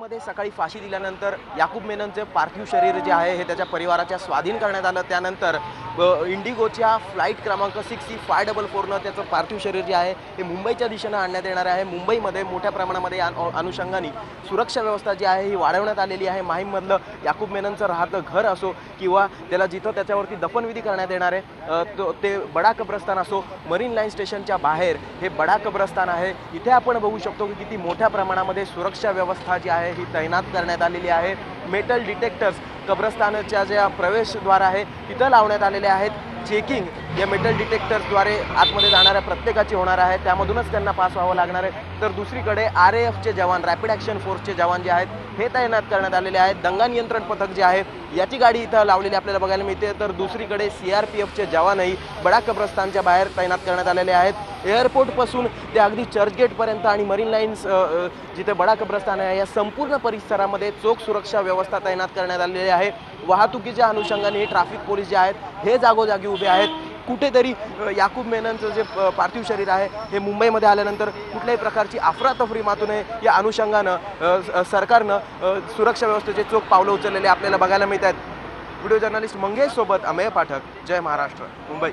मुंबईमध्ये सकाळी फाशी दिल्यानंतर याकूब मेननचे पार्थिव शरीर जे आहे हे त्याच्या परिवाराच्या स्वाधीन करण्यात आलं। त्यानंतर इंडिगोच्या फ्लाईट क्रमांक 6C544 त्याचं पार्थिव शरीर जे आहे हे मुंबईच्या दिशेने आणण्यात येणार आहे। मुंबईमध्ये मोठ्या प्रमाणामध्ये अनुषंगाने सुरक्षा व्यवस्था जी आहे ही वाढवण्यात आलेली आहे। माहीममधलं याकूब मेननचं राहतं घर असो किंवा त्याला जिथं त्याच्यावरती दफनविधी करण्यात येणार आहे ते बडा कब्रस्तान असो, मरीन लाईन स्टेशनच्या बाहेर हे बडा कब्रस्तान आहे। इथे आपण बघू शकतो की किती मोठ्या प्रमाणामध्ये सुरक्षा व्यवस्था जी आहे ही तैनात करण्यात आलेली आहे। मेटल डिटेक्टर्स कब्रस्तानाच्या ज्या प्रवेशद्वार आहे तिथं लावण्यात आलेले आहेत। चेकिंग या मेटल डिटेक्टर्सद्वारे आतमध्ये जाणाऱ्या प्रत्येकाची होणार आहे, त्यामधूनच त्यांना पास व्हावं लागणार आहे। तर दुसरीकडे RAFचे जवान, रॅपिड ॲक्शन फोर्सचे जवान जे आहेत हे तैनात करण्यात आलेले आहेत। दंगा नियंत्रण पथक जे आहे याची गाडी इथं लावलेली आपल्याला बघायला मिळते। तर दुसरीकडे CRPFचे जवानही बडा कब्रस्तानच्या बाहेर तैनात करण्यात आलेले आहेत। एअरपोर्टपासून ते अगदी चर्चगेटपर्यंत आणि मरीन लाईन्स जिथे बडा कब्रस्तान आहे या संपूर्ण परिसरामध्ये चोख सुरक्षा व्यवस्था तैनात करण्यात आलेली आहे। वाहतुकीच्या अनुषंगाने ट्रॅफिक पोलीस जे आहेत हे जागोजागी उभे आहेत। कुठेतरी याकूब मेननचं जे पार्थिव शरीर आहे हे मुंबईमध्ये आल्यानंतर कुठल्याही प्रकारची अफरातफरी मातू नये या अनुषंगानं सरकारनं सुरक्षा व्यवस्थेचे चोख पावलं उचललेले आपल्याला बघायला मिळत आहेत। व्हिडिओ जर्नलिस्ट मंगेश सोबत अमेय पाठक, जय महाराष्ट्र, मुंबई।